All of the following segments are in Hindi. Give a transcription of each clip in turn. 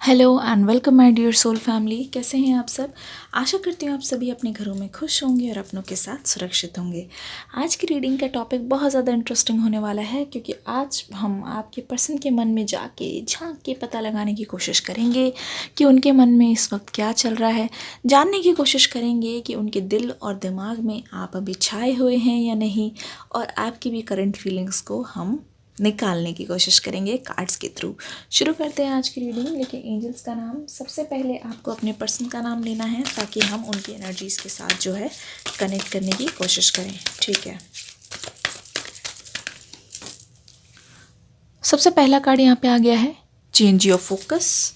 Hello and welcome my dear soul family. कैसे हैं आप सब। आशा करती हूँ आप सभी अपने घरों में खुश होंगे और अपनों के साथ सुरक्षित होंगे। आज की रीडिंग का टॉपिक बहुत ज़्यादा इंटरेस्टिंग होने वाला है, क्योंकि आज हम आपके पर्सन के मन में जाके झांक के पता लगाने की कोशिश करेंगे कि उनके मन में इस वक्त क्या चल रहा है। जानने की कोशिश करेंगे कि उनके दिल और दिमाग में आप अभी छाए हुए हैं या नहीं, और आपकी भी करंट फीलिंग्स को हम निकालने की कोशिश करेंगे कार्ड्स के थ्रू। शुरू करते हैं आज की रीडिंग। लेकिन एंजल्स का नाम सबसे पहले आपको अपने पर्सन का नाम लेना है, ताकि हम उनकी एनर्जीज के साथ जो है कनेक्ट करने की कोशिश करें। ठीक है, सबसे पहला कार्ड यहाँ पे आ गया है चेंज योर फोकस।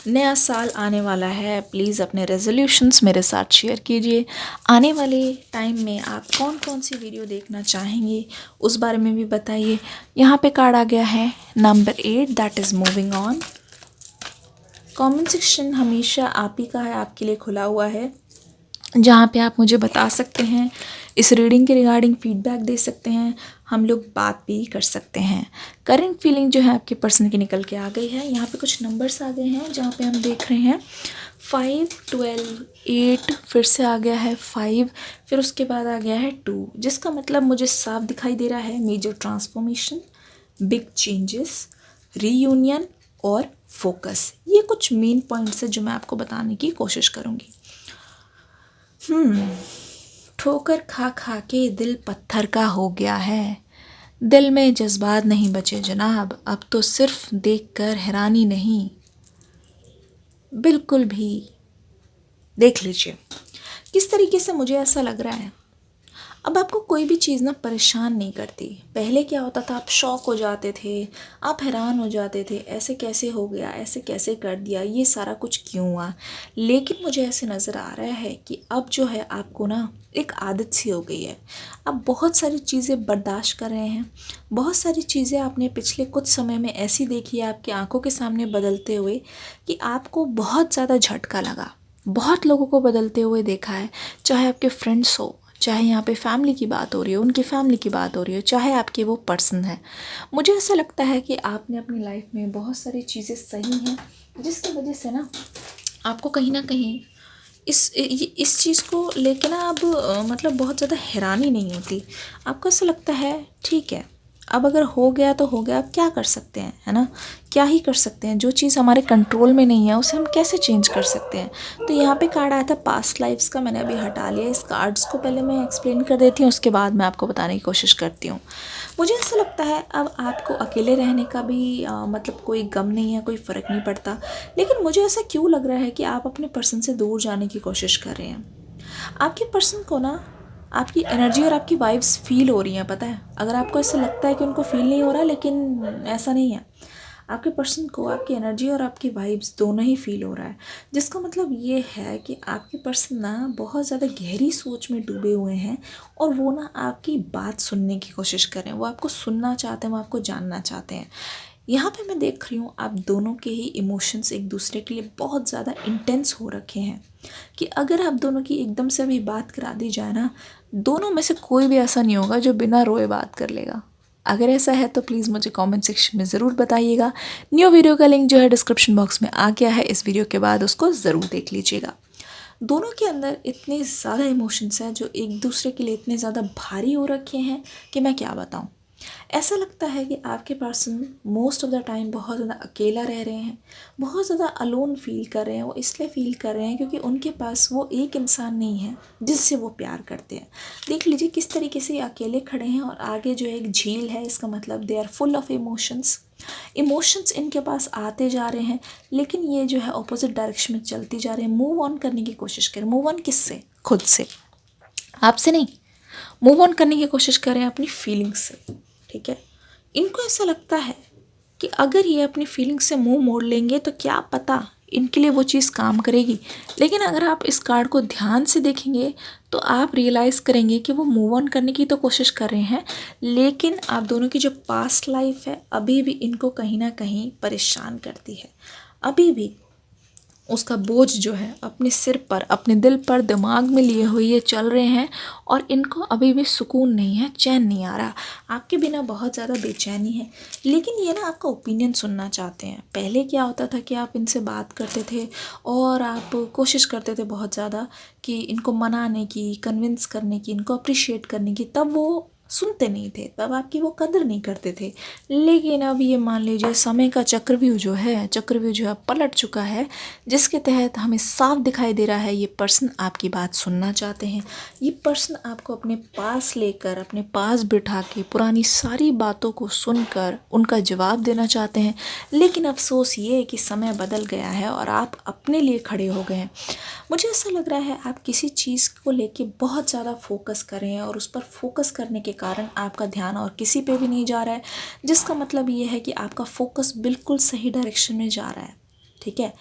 नया साल आने वाला है, प्लीज़ अपने रेजोल्यूशंस मेरे साथ शेयर कीजिए। आने वाले टाइम में आप कौन कौन सी वीडियो देखना चाहेंगे उस बारे में भी बताइए। यहाँ पे कार्ड आ गया है number 8, that is moving on. Comment section हमेशा आप ही का है, आपके लिए खुला हुआ है, जहाँ पे आप मुझे बता सकते हैं, इस रीडिंग के रिगार्डिंग फीडबैक दे सकते हैं, हम लोग बात भी कर सकते हैं। करंट फीलिंग जो है आपके पर्सन की निकल के आ गई है। यहाँ पे कुछ नंबर्स आ गए हैं, जहाँ पे हम देख रहे हैं 5, 12, 8, फिर से आ गया है 5, फिर उसके बाद आ गया है 2, जिसका मतलब मुझे साफ दिखाई दे रहा है major transformation, big changes, reunion और फोकस। ये कुछ मेन पॉइंट्स है जो मैं आपको बताने की कोशिश करूँगी। ठोकर खा खा के दिल पत्थर का हो गया है। दिल में जज्बात नहीं बचे जनाब, अब तो सिर्फ देखकर हैरानी नहीं, बिल्कुल भी। देख लीजिए किस तरीके से मुझे ऐसा लग रहा है। अब आपको कोई भी चीज़ ना परेशान नहीं करती। पहले क्या होता था, आप शॉक हो जाते थे, आप हैरान हो जाते थे, ऐसे कैसे हो गया, ऐसे कैसे कर दिया, ये सारा कुछ क्यों हुआ। लेकिन मुझे ऐसे नज़र आ रहा है कि अब जो है आपको ना एक आदत सी हो गई है। आप बहुत सारी चीज़ें बर्दाश्त कर रहे हैं। बहुत सारी चीज़ें आपने पिछले कुछ समय में ऐसी देखी है आपकी आंखों के सामने बदलते हुए कि आपको बहुत ज़्यादा झटका लगा। बहुत लोगों को बदलते हुए देखा है, चाहे आपके फ्रेंड्स हो, चाहे यहाँ पे फैमिली की बात हो रही हो, उनकी फैमिली की बात हो रही हो, चाहे आपके वो पर्सन है। मुझे ऐसा लगता है कि आपने अपनी लाइफ में बहुत सारी चीज़ें सही हैं, जिसकी वजह से ना आपको कहीं ना कहीं इस चीज़ को लेके ना अब मतलब बहुत ज़्यादा हैरानी नहीं होती। आपको ऐसा लगता है ठीक है, अब अगर हो गया तो हो गया, अब क्या कर सकते हैं, है ना। क्या ही कर सकते हैं, जो चीज़ हमारे कंट्रोल में नहीं है उसे हम कैसे चेंज कर सकते हैं। तो यहाँ पे कार्ड आया था पास्ट लाइफ्स का, मैंने अभी हटा लिया। इस कार्ड्स को पहले मैं एक्सप्लेन कर देती हूँ, उसके बाद मैं आपको बताने की कोशिश करती हूँ। मुझे ऐसा लगता है अब आपको अकेले रहने का भी मतलब कोई गम नहीं है, कोई फ़र्क नहीं पड़ता। लेकिन मुझे ऐसा क्यों लग रहा है कि आप अपने पर्सन से दूर जाने की कोशिश कर रहे हैं। आपके पर्सन को ना आपकी एनर्जी और आपकी वाइब्स फील हो रही हैं, पता है। अगर आपको ऐसा लगता है कि उनको फील नहीं हो रहा, लेकिन ऐसा नहीं है। आपके पर्सन को आपकी एनर्जी और आपकी वाइब्स दोनों ही फील हो रहा है, जिसका मतलब ये है कि आपके पर्सन ना बहुत ज़्यादा गहरी सोच में डूबे हुए हैं, और वो ना आपकी बात सुनने की कोशिश कर रहे हैं। वो आपको सुनना चाहते हैं, वो आपको जानना चाहते हैं। यहाँ पे मैं देख रही हूँ आप दोनों के ही इमोशंस एक दूसरे के लिए बहुत ज़्यादा इंटेंस हो रखे हैं, कि अगर आप दोनों की एकदम से अभी बात करा दी जाए ना, दोनों में से कोई भी ऐसा नहीं होगा जो बिना रोए बात कर लेगा। अगर ऐसा है तो प्लीज़ मुझे कमेंट सेक्शन में ज़रूर बताइएगा। न्यू वीडियो का लिंक जो है डिस्क्रिप्शन बॉक्स में आ गया है, इस वीडियो के बाद उसको ज़रूर देख लीजिएगा। दोनों के अंदर इतने ज़्यादा इमोशंस हैं जो एक दूसरे के लिए इतने ज़्यादा भारी हो रखे हैं कि मैं क्या बताऊँ। ऐसा लगता है कि आपके person most of the time बहुत ज़्यादा अकेला रह रहे हैं, बहुत ज़्यादा अलोन फील कर रहे हैं। वो इसलिए फील कर रहे हैं क्योंकि उनके पास वो एक इंसान नहीं है जिससे वो प्यार करते हैं। देख लीजिए किस तरीके से ये अकेले खड़े हैं, और आगे जो एक झील है, इसका मतलब they are full of emotions. Emotions इनके पास आते जा रहे हैं, लेकिन ये जो है ऑपोजिट डायरेक्शन में चलती जा रहे हैं। मूव ऑन करने की कोशिश करें। मूव ऑन किससे? खुद से, आपसे नहीं। मूव ऑन करने की कोशिश करें अपनी फीलिंग्स से। ठीक है, इनको ऐसा लगता है कि अगर ये अपनी फीलिंग्स से मुंह मोड़ लेंगे तो क्या पता इनके लिए वो चीज़ काम करेगी। लेकिन अगर आप इस कार्ड को ध्यान से देखेंगे तो आप रियलाइज़ करेंगे कि वो मूव ऑन करने की तो कोशिश कर रहे हैं, लेकिन आप दोनों की जो पास्ट लाइफ है अभी भी इनको कहीं ना कहीं परेशान करती है। अभी भी उसका बोझ जो है अपने सिर पर, अपने दिल पर, दिमाग में लिए हुए ये चल रहे हैं और इनको अभी भी सुकून नहीं है, चैन नहीं आ रहा। आपके बिना बहुत ज़्यादा बेचैनी है, लेकिन ये ना आपका ओपिनियन सुनना चाहते हैं। पहले क्या होता था कि आप इनसे बात करते थे और आप कोशिश करते थे बहुत ज़्यादा कि इनको मनाने की, कन्विंस करने की, इनको अप्रिशिएट करने की, तब वो सुनते नहीं थे, तब आपकी वो कदर नहीं करते थे। लेकिन अब ये मान लीजिए समय का चक्रव्यूह जो है पलट चुका है, जिसके तहत हमें साफ दिखाई दे रहा है ये पर्सन आपकी बात सुनना चाहते हैं। ये पर्सन आपको अपने पास लेकर, अपने पास बिठा के पुरानी सारी बातों को सुनकर उनका जवाब देना चाहते हैं। लेकिन अफसोस ये है कि समय बदल गया है और आप अपने लिए खड़े हो गए हैं। मुझे ऐसा लग रहा है आप किसी चीज़ को लेके बहुत ज़्यादा फोकस कर रहे हैं और उस पर फोकस करने के कारण आपका ध्यान और किसी पे भी नहीं जा रहा है, जिसका मतलब ये है कि आपका फोकस बिल्कुल सही डायरेक्शन में जा रहा है। ठीक है,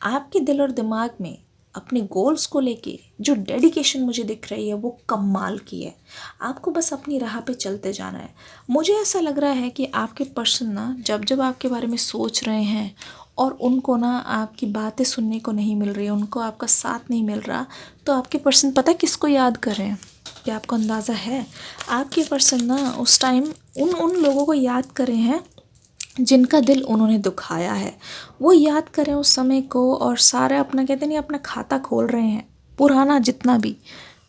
आपके दिल और दिमाग में अपने गोल्स को लेके जो डेडिकेशन मुझे दिख रही है वो कमाल की है। आपको बस अपनी राह पे चलते जाना है। मुझे ऐसा लग रहा है कि आपके पर्सन ना जब जब आपके बारे में सोच रहे हैं और उनको ना आपकी बातें सुनने को नहीं मिल रही है, उनको आपका साथ नहीं मिल रहा, तो आपके पर्सन पता है किसको याद कर रहे हैं? क्या आपको अंदाज़ा है? आपके पर्सन ना उस टाइम उन उन लोगों को याद कर रहे हैं जिनका दिल उन्होंने दुखाया है। वो याद करें उस समय को और सारा अपना कहते नहीं अपना खाता खोल रहे हैं, पुराना जितना भी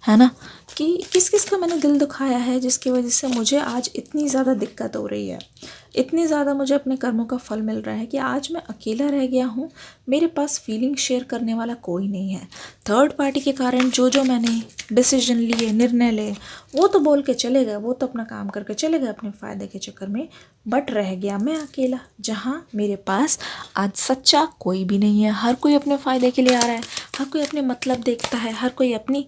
है ना, कि किस किस का मैंने दिल दुखाया है जिसकी वजह से मुझे आज इतनी ज़्यादा दिक्कत हो रही है, इतनी ज़्यादा मुझे अपने कर्मों का फल मिल रहा है कि आज मैं अकेला रह गया हूँ। मेरे पास फीलिंग शेयर करने वाला कोई नहीं है। थर्ड पार्टी के कारण जो जो मैंने डिसीजन लिए, निर्णय ले, वो तो बोल के चले गए, वो तो अपना काम करके चले गए अपने फ़ायदे के चक्कर में, बट रह गया मैं अकेला, जहाँ मेरे पास आज सच्चा कोई भी नहीं है। हर कोई अपने फ़ायदे के लिए आ रहा है, हर कोई अपने मतलब देखता है, हर कोई अपनी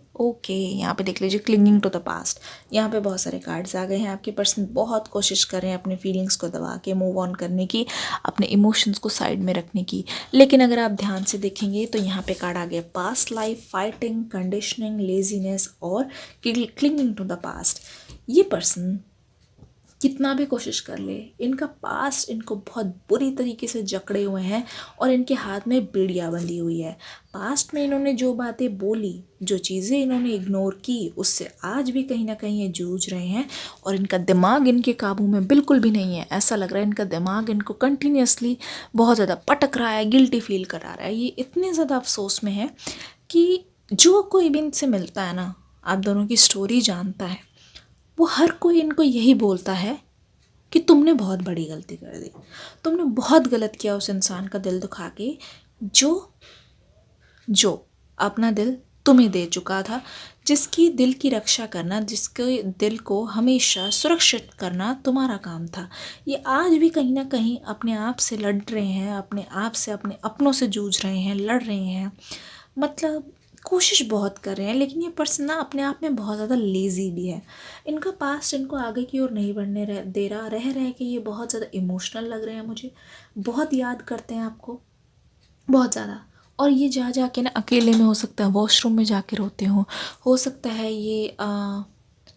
यहाँ पे देख लीजिए क्लिंगिंग टू द पास्ट। यहाँ पे बहुत सारे कार्ड्स आ गए हैं। आपके पर्सन बहुत कोशिश कर रहे हैं अपने फीलिंग्स को दबा के मूव ऑन करने की, अपने इमोशंस को साइड में रखने की। लेकिन अगर आप ध्यान से देखेंगे तो यहाँ पे कार्ड आ गया past life, fighting, conditioning, laziness और क्लिंगिंग टू द पास्ट। ये पर्सन कितना भी कोशिश कर ले, इनका पास्ट इनको बहुत बुरी तरीके से जकड़े हुए हैं और इनके हाथ में बेड़ियाँ बंधी हुई है। पास्ट में इन्होंने जो बातें बोली, जो चीज़ें इन्होंने इग्नोर की, उससे आज भी कहीं ना कहीं ये जूझ रहे हैं और इनका दिमाग इनके काबू में बिल्कुल भी नहीं है। ऐसा लग रहा है इनका दिमाग इनको कंटिन्यूसली बहुत ज़्यादा पटक रहा है, गिल्टी फील करा रहा है। ये इतने ज़्यादा अफसोस में है कि जो कोई भी इनसे मिलता है ना, आप दोनों की स्टोरी जानता है, वो हर कोई इनको यही बोलता है कि तुमने बहुत बड़ी गलती कर दी, तुमने बहुत गलत किया उस इंसान का दिल दुखा के, जो अपना दिल तुम्हें दे चुका था, जिसकी दिल की रक्षा करना, जिसके दिल को हमेशा सुरक्षित करना तुम्हारा काम था। ये आज भी कहीं ना कहीं अपने आप से लड़ रहे हैं, अपने आप से, अपने अपनों से जूझ रहे हैं, लड़ रहे हैं, मतलब कोशिश बहुत कर रहे हैं। लेकिन ये पर्सन ना अपने आप में बहुत ज़्यादा लेज़ी भी है। इनका पास्ट इनको आगे की ओर नहीं बढ़ने दे रहा, रह के ये बहुत ज़्यादा इमोशनल लग रहे हैं मुझे, बहुत याद करते हैं आपको, बहुत ज़्यादा। और ये जा जा के ना अकेले में, हो सकता है वॉशरूम में जाके रोते हो सकता है ये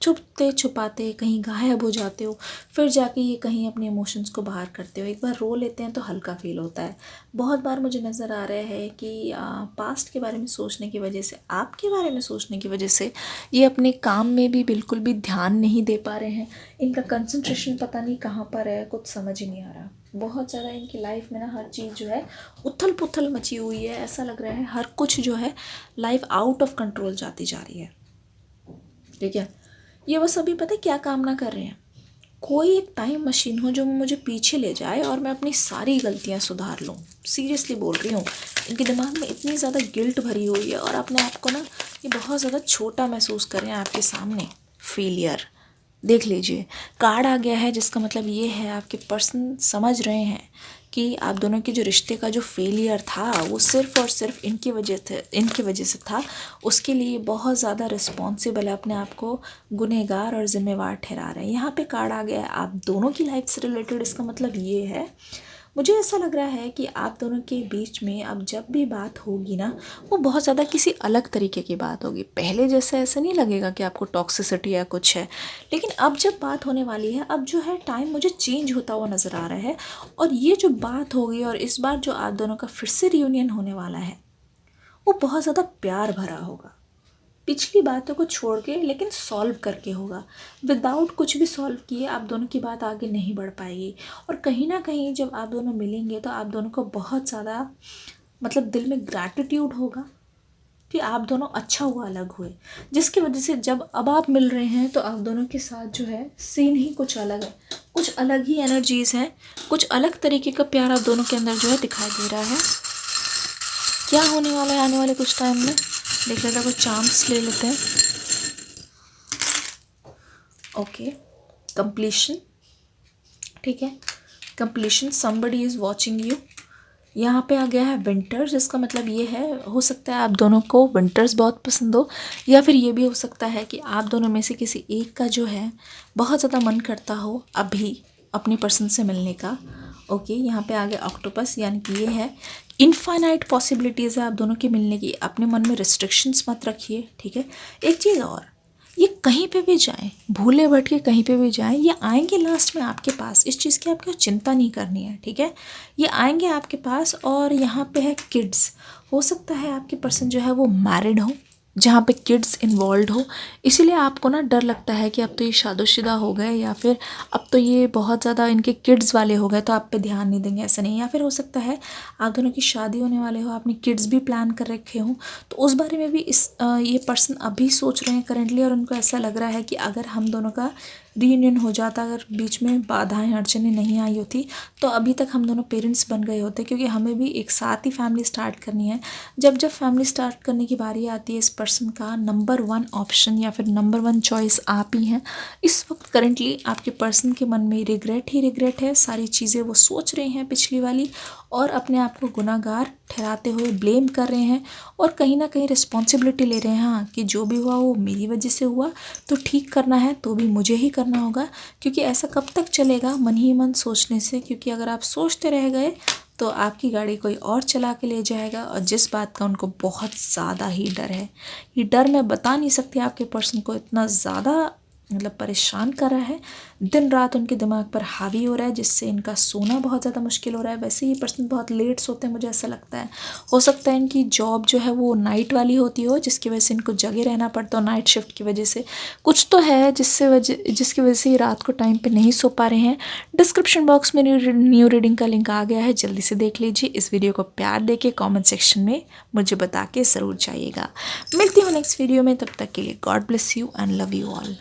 छुपते छुपाते कहीं गायब हो जाते हो, फिर जाके ये कहीं अपने इमोशंस को बाहर करते हो। एक बार रो लेते हैं तो हल्का फील होता है। बहुत बार मुझे नज़र आ रहा है कि पास्ट के बारे में सोचने की वजह से, आपके बारे में सोचने की वजह से ये अपने काम में भी बिल्कुल भी ध्यान नहीं दे पा रहे हैं। इनका कंसंट्रेशन पता नहीं कहाँ पर है, कुछ समझ ही नहीं आ रहा। बहुत ज़्यादा इनकी लाइफ में ना हर चीज़ जो है उथल पुथल मची हुई है। ऐसा लग रहा है हर कुछ जो है लाइफ आउट ऑफ कंट्रोल जाती जा रही है। ठीक है, ये बस अभी पता है क्या कामना कर रहे हैं, कोई एक टाइम मशीन हो जो मुझे पीछे ले जाए और मैं अपनी सारी गलतियां सुधार लूँ। सीरियसली बोल रही हूँ, इनके दिमाग में इतनी ज़्यादा गिल्ट भरी हुई है और अपने आप को ना ये बहुत ज़्यादा छोटा महसूस कर रहे हैं आपके सामने। फेलियर देख लीजिए, कार्ड आ गया है, जिसका मतलब ये है आपके पर्सन समझ रहे हैं कि आप दोनों के जो रिश्ते का जो फेलियर था वो सिर्फ़ और सिर्फ इनकी वजह से था। उसके लिए बहुत ज़्यादा रिस्पॉन्सिबल है, अपने आप को गुनहगार और ज़िम्मेवार ठहरा रहे हैं। यहाँ पे कार्ड आ गया है आप दोनों की लाइफ से रिलेटेड। इसका मतलब ये है, मुझे ऐसा लग रहा है कि आप दोनों के बीच में अब जब भी बात होगी ना, वो बहुत ज़्यादा किसी अलग तरीके की बात होगी। पहले जैसे ऐसा नहीं लगेगा कि आपको टॉक्सिसिटी या कुछ है, लेकिन अब जब बात होने वाली है, अब जो है टाइम मुझे चेंज होता हुआ नज़र आ रहा है। और ये जो बात होगी और इस बार जो आप दोनों का फिर से रियूनियन होने वाला है, वो बहुत ज़्यादा प्यार भरा होगा, पिछली बातों को छोड़ के लेकिन सॉल्व करके होगा। विदाउट कुछ भी सॉल्व किए आप दोनों की बात आगे नहीं बढ़ पाएगी। और कहीं ना कहीं जब आप दोनों मिलेंगे तो आप दोनों को बहुत ज़्यादा मतलब दिल में ग्रैटिट्यूड होगा कि आप दोनों अच्छा हुआ अलग हुए, जिसकी वजह से जब अब आप मिल रहे हैं तो आप दोनों के साथ जो है सीन ही कुछ अलग है, कुछ अलग ही एनर्जीज हैं, कुछ अलग तरीके का प्यार आप दोनों के अंदर जो है दिखाई दे रहा है। क्या होने वाला है आने वाले कुछ टाइम में, देख लेते हैं, कुछ चांस ले लेते हैं। ओके, कंप्लीशन, ठीक है, completion, somebody is watching you. यहाँ पे आ गया है विंटर्स, जिसका मतलब ये है हो सकता है आप दोनों को विंटर्स बहुत पसंद हो, या फिर ये भी हो सकता है कि आप दोनों में से किसी एक का जो है बहुत ज़्यादा मन करता हो अभी अपनी पर्सन से मिलने का। ओके, यहाँ पे आ गया ऑक्टोपस, यानी कि ये है इनफाइनाइट पॉसिबिलिटीज़ है आप दोनों के मिलने की। अपने मन में रिस्ट्रिक्शंस मत रखिए, ठीक है। एक चीज़ और, ये कहीं पे भी जाएं, भूले भटके कहीं पे भी जाएं, ये आएंगे लास्ट में आपके पास, इस चीज़ की आपको चिंता नहीं करनी है, ठीक है। ये आएंगे आपके पास। और यहाँ पे है किड्स, हो सकता है आपके पर्सन जो है वो मैरिड हो, जहाँ पे किड्स इन्वॉल्व हो, इसीलिए आपको ना डर लगता है कि अब तो ये शादीशुदा हो गए, या फिर अब तो ये बहुत ज़्यादा इनके किड्स वाले हो गए तो आप पे ध्यान नहीं देंगे, ऐसा नहीं। या फिर हो सकता है आप दोनों की शादी होने वाले हो, आपने किड्स भी प्लान कर रखे हो, तो उस बारे में भी ये पर्सन अभी सोच रहे हैं करेंटली, और उनको ऐसा लग रहा है कि अगर हम दोनों का रीयूनियन हो जाता, अगर बीच में बाधाएं अड़चनें नहीं आई होती तो अभी तक हम दोनों पेरेंट्स बन गए होते, क्योंकि हमें भी एक साथ ही फैमिली स्टार्ट करनी है। जब जब फैमिली स्टार्ट करने की बारी आती है, इस पर्सन का नंबर 1 ऑप्शन या फिर नंबर 1 चॉइस आप ही हैं। इस वक्त करेंटली आपके पर्सन के मन में रिग्रेट ही रिग्रेट है, सारी चीज़ें वो सोच रहे हैं पिछली वाली, और अपने आप को गुनाहगार ठहराते हुए ब्लेम कर रहे हैं, और कहीं ना कहीं रिस्पॉन्सिबिलिटी ले रहे हैं, हाँ, कि जो भी हुआ वो मेरी वजह से हुआ, तो ठीक करना है तो भी मुझे ही करना होगा। क्योंकि ऐसा कब तक चलेगा मन ही मन सोचने से, क्योंकि अगर आप सोचते रह गए तो आपकी गाड़ी कोई और चला के ले जाएगा। और जिस बात का उनको बहुत ज़्यादा ही डर है, ये डर मैं बता नहीं सकती, आपके पर्सन को इतना ज़्यादा मतलब परेशान कर रहा है, दिन रात उनके दिमाग पर हावी हो रहा है, जिससे इनका सोना बहुत ज़्यादा मुश्किल हो रहा है। वैसे ये पर्सन बहुत लेट सोते हैं, मुझे ऐसा लगता है। हो सकता है इनकी जॉब जो है वो नाइट वाली होती हो, जिसकी वजह से इनको जगे रहना पड़ता हो, नाइट शिफ्ट की वजह से कुछ तो है जिसकी वजह से ये रात को टाइम पे नहीं सो पा रहे हैं। डिस्क्रिप्शन बॉक्स में न्यू रीडिंग का लिंक आ गया है, जल्दी से देख लीजिए। इस वीडियो को प्यार दे के कॉमेंट सेक्शन में मुझे बता के ज़रूर जाइएगा। मिलती हूँ नेक्स्ट वीडियो में, तब तक के लिए God bless you and love you all.